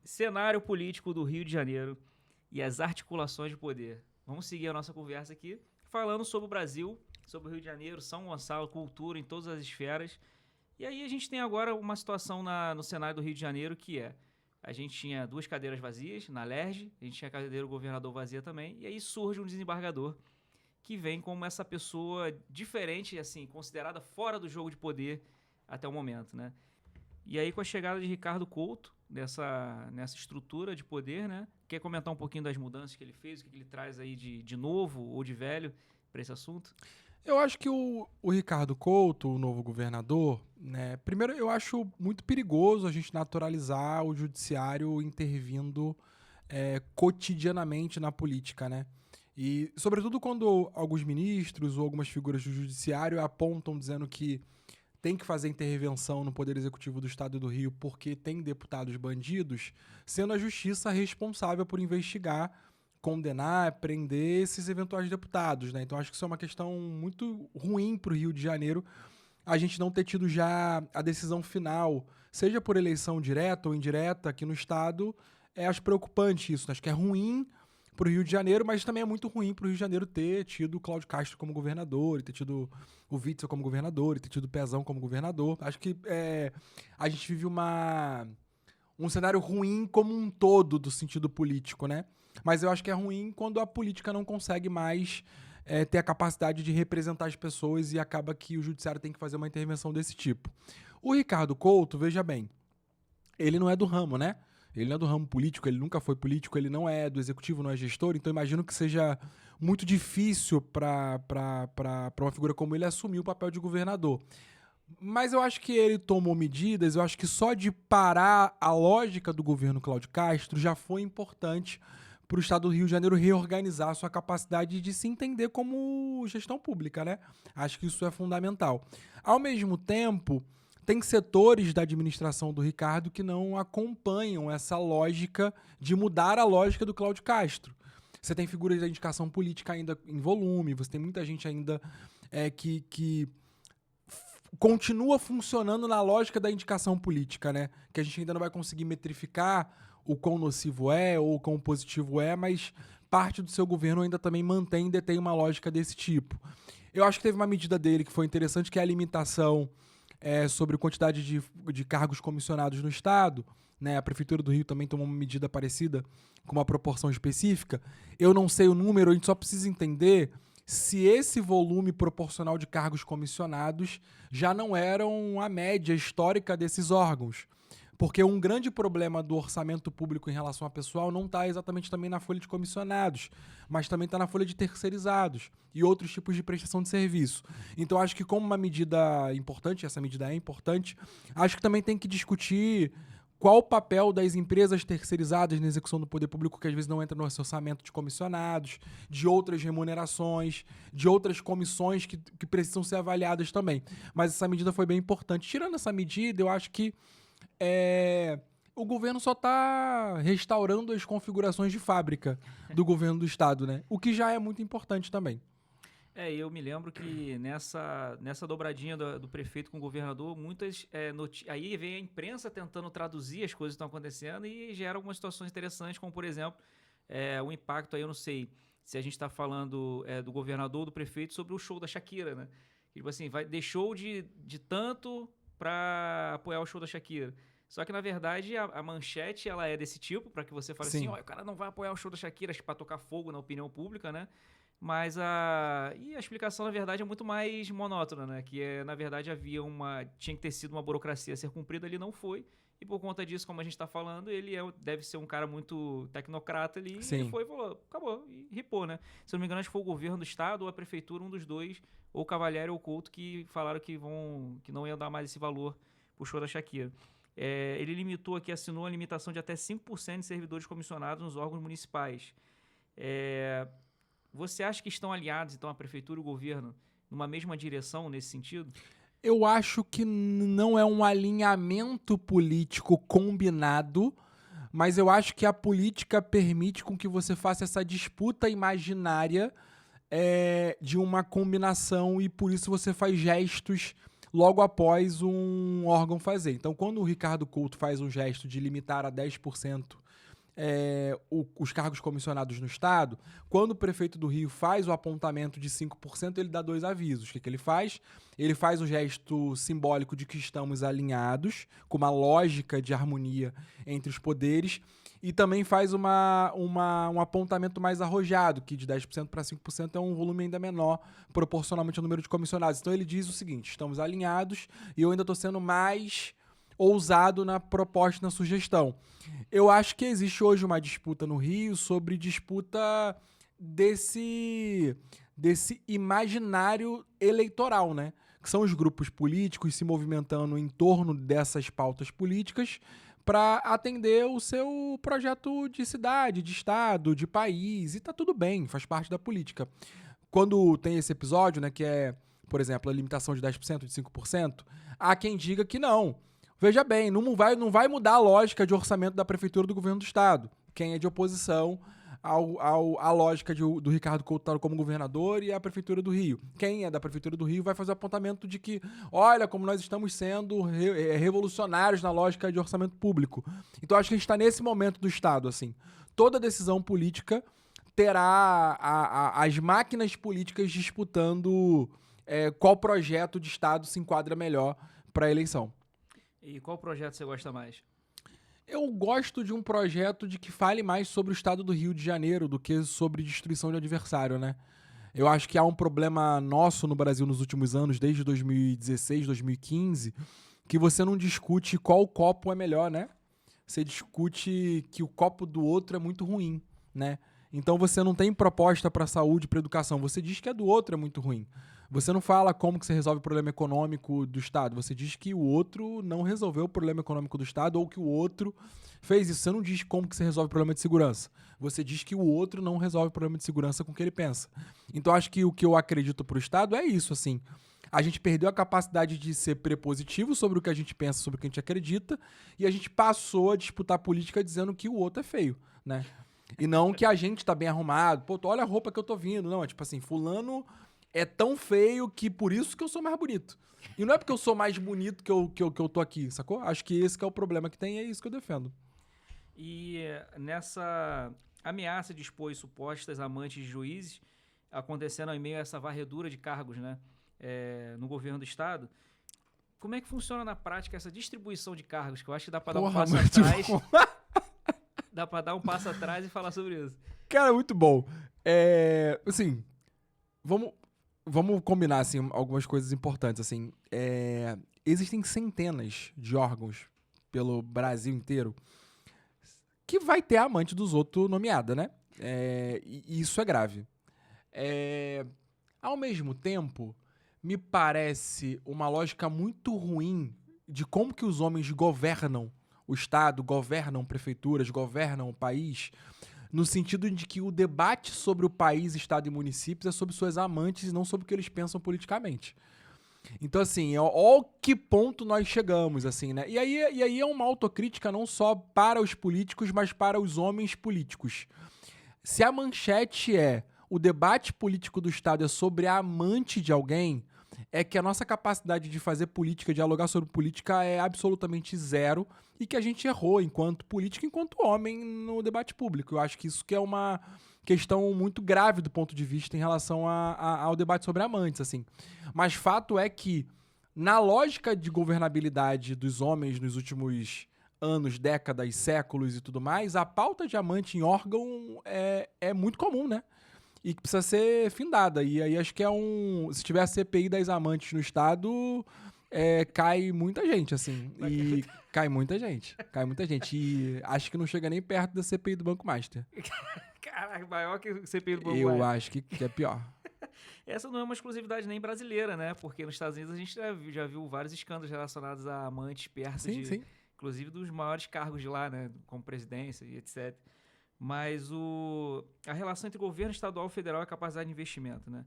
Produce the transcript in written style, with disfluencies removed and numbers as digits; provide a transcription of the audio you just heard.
cenário político do Rio de Janeiro e as articulações de poder. Vamos seguir a nossa conversa aqui falando sobre o Brasil, sobre o Rio de Janeiro, São Gonçalo, cultura em todas as esferas. E aí a gente tem agora uma situação no cenário do Rio de Janeiro que é: a gente tinha 2 cadeiras vazias na LERJ, a gente tinha a cadeira do governador vazia também, e aí surge um desembargador que vem como essa pessoa diferente, assim, considerada fora do jogo de poder até o momento, né? E aí, com a chegada de Ricardo Couto, nessa estrutura de poder, né? Quer comentar um pouquinho das mudanças que ele fez, o que ele traz aí de novo ou de velho para esse assunto? Eu acho que o Ricardo Couto, o novo governador, né? Primeiro, eu acho muito perigoso a gente naturalizar o judiciário intervindo cotidianamente na política, né? E, sobretudo, quando alguns ministros ou algumas figuras do judiciário apontam dizendo que tem que fazer intervenção no Poder Executivo do Estado do Rio porque tem deputados bandidos, sendo a justiça responsável por investigar, condenar, prender esses eventuais deputados, né? Então acho que isso é uma questão muito ruim para o Rio de Janeiro, a gente não ter tido já a decisão final, seja por eleição direta ou indireta aqui no Estado, acho preocupante isso, né? Acho que é ruim para o Rio de Janeiro, mas também é muito ruim para o Rio de Janeiro ter tido o Cláudio Castro como governador, e ter tido o Witzel como governador, e ter tido o Pezão como governador. Acho que a gente vive um cenário ruim como um todo do sentido político, né? Mas eu acho que é ruim quando a política não consegue mais ter a capacidade de representar as pessoas e acaba que o judiciário tem que fazer uma intervenção desse tipo. O Ricardo Couto, veja bem, ele não é do ramo, né? Ele não é do ramo político, ele nunca foi político, ele não é do executivo, não é gestor, então imagino que seja muito difícil para uma figura como ele assumir o papel de governador. Mas eu acho que ele tomou medidas, eu acho que só de parar a lógica do governo Cláudio Castro já foi importante para o Estado do Rio de Janeiro reorganizar a sua capacidade de se entender como gestão pública, né? Acho que isso é fundamental. Ao mesmo tempo, tem setores da administração do Ricardo que não acompanham essa lógica de mudar a lógica do Cláudio Castro. Você tem figuras da indicação política ainda em volume, você tem muita gente ainda que continua funcionando na lógica da indicação política, né? Que a gente ainda não vai conseguir metrificar o quão nocivo é ou o quão positivo é, mas parte do seu governo ainda também mantém e detém uma lógica desse tipo. Eu acho que teve uma medida dele que foi interessante, que é a limitação sobre a quantidade de cargos comissionados no Estado. Né? A Prefeitura do Rio também tomou uma medida parecida, com uma proporção específica. Eu não sei o número, a gente só precisa entender se esse volume proporcional de cargos comissionados já não eram a média histórica desses órgãos. Porque um grande problema do orçamento público em relação a pessoal não está exatamente também na folha de comissionados, mas também está na folha de terceirizados e outros tipos de prestação de serviço. Então acho que como uma medida importante, essa medida é importante, acho que também tem que discutir qual o papel das empresas terceirizadas na execução do poder público, que às vezes não entra no orçamento de comissionados, de outras remunerações, de outras comissões que precisam ser avaliadas também. Mas essa medida foi bem importante. Tirando essa medida, eu acho que o governo só está restaurando as configurações de fábrica do governo do Estado, né? O que já é muito importante também. Eu me lembro que nessa dobradinha do prefeito com o governador, muitas aí vem a imprensa tentando traduzir as coisas que estão acontecendo e gera algumas situações interessantes, como por exemplo, o impacto aí, eu não sei se a gente está falando do governador ou do prefeito sobre o show da Shakira, né? Tipo assim, deixou de tanto para apoiar o show da Shakira. Só que, na verdade, a manchete ela é desse tipo, para que você fale assim, Sim. o cara não vai apoiar o show da Shakira, acho que para tocar fogo na opinião pública, né? Mas e a explicação, na verdade, é muito mais monótona, né? Que, na verdade, tinha que ter sido uma burocracia a ser cumprida, ele não foi. E por conta disso, como a gente tá falando, ele deve ser um cara muito tecnocrata ali. E ele Sim. foi e falou, acabou, e ripou, né? Se eu não me engano, acho que foi o governo do estado ou a prefeitura, um dos dois, ou o Cavalieri ou o Couto, que falaram que não iam dar mais esse valor pro show da Shakira. Ele assinou a limitação de até 5% de servidores comissionados nos órgãos municipais. Você acha que estão alinhados, então, a prefeitura e o governo numa mesma direção nesse sentido? Eu acho que não é um alinhamento político combinado, mas eu acho que a política permite com que você faça essa disputa imaginária de uma combinação e por isso você faz gestos logo após um órgão fazer. Então, quando o Ricardo Couto faz um gesto de limitar a 10% os cargos comissionados no Estado, quando o prefeito do Rio faz o apontamento de 5%, ele dá 2 avisos. O que ele faz? Ele faz um gesto simbólico de que estamos alinhados, com uma lógica de harmonia entre os poderes, e também faz um apontamento mais arrojado, que de 10% para 5% é um volume ainda menor, proporcionalmente ao número de comissionados. Então ele diz o seguinte: estamos alinhados e eu ainda estou sendo mais ousado na proposta, na sugestão. Eu acho que existe hoje uma disputa no Rio sobre disputa desse imaginário eleitoral, né? Que são os grupos políticos se movimentando em torno dessas pautas políticas para atender o seu projeto de cidade, de estado, de país, e tá tudo bem, faz parte da política. Quando tem esse episódio, né, que é, por exemplo, a limitação de 10%, de 5%, há quem diga que não. Veja bem, não vai mudar a lógica de orçamento da prefeitura do governo do estado. Quem é de oposição à lógica do Ricardo Couto como governador e à prefeitura do Rio. Quem é da prefeitura do Rio vai fazer o apontamento de que, olha, como nós estamos sendo revolucionários na lógica de orçamento público. Então acho que a gente está nesse momento do estado, assim. Toda decisão política terá as máquinas políticas disputando qual projeto de estado se enquadra melhor para a eleição. E qual projeto você gosta mais? Eu gosto de um projeto de que fale mais sobre o estado do Rio de Janeiro do que sobre destruição de adversário, né? Eu acho que há um problema nosso no Brasil nos últimos anos, desde 2016, 2015, que você não discute qual copo é melhor, né? Você discute que o copo do outro é muito ruim, né? Então você não tem proposta para saúde, para educação. Você diz que a do outro é muito ruim. Você não fala como que você resolve o problema econômico do Estado. Você diz que o outro não resolveu o problema econômico do Estado ou que o outro fez isso. Você não diz como que você resolve o problema de segurança. Você diz que o outro não resolve o problema de segurança com o que ele pensa. Então acho que o que eu acredito pro Estado é isso, assim. A gente perdeu a capacidade de ser prepositivo sobre o que a gente pensa, sobre o que a gente acredita, e a gente passou a disputar política dizendo que o outro é feio, né? E não que a gente tá bem arrumado. Pô, olha a roupa que eu tô vindo. Não, é tipo assim, fulano é tão feio que por isso que eu sou mais bonito. E não é porque eu sou mais bonito que eu tô aqui, sacou? Acho que esse que é o problema que tem e é isso que eu defendo. E nessa ameaça de expor supostas amantes de juízes, acontecendo em meio a essa varredura de cargos, né, no governo do estado, como é que funciona na prática essa distribuição de cargos? Que eu acho que dá pra dar um passo atrás. Dá pra dar um passo atrás e falar sobre isso. Cara, muito bom. Assim, vamos combinar assim, algumas coisas importantes. Assim, existem centenas de órgãos pelo Brasil inteiro que vai ter a amante dos outros nomeada, né? E isso é grave. Ao mesmo tempo, me parece uma lógica muito ruim de como que os homens governam o Estado, governam prefeituras, governam o país, no sentido de que o debate sobre o país, Estado e municípios é sobre suas amantes e não sobre o que eles pensam politicamente. Então, assim, ó que ponto nós chegamos, assim, né? E aí é uma autocrítica não só para os políticos, mas para os homens políticos. Se a manchete o debate político do Estado é sobre a amante de alguém, é que a nossa capacidade de fazer política, dialogar sobre política é absolutamente zero e que a gente errou enquanto político, enquanto homem no debate público. Eu acho que isso que é uma questão muito grave do ponto de vista em relação ao debate sobre amantes, assim. Mas fato é que, na lógica de governabilidade dos homens nos últimos anos, décadas, séculos e tudo mais, a pauta de amante em órgão é muito comum, né? E que precisa ser findada. E aí acho que se tiver a CPI das amantes no Estado, cai muita gente, assim. E cai muita gente. Cai muita gente. E acho que não chega nem perto da CPI do Banco Master. Caraca, maior que o CPI do Banco Eu Master. acho que é pior. Essa não é uma exclusividade nem brasileira, né? Porque nos Estados Unidos a gente já viu vários escândalos relacionados a amantes perto Sim. inclusive dos maiores cargos de lá, né? Como presidência e etc. Mas a relação entre governo estadual e federal é a capacidade de investimento, né?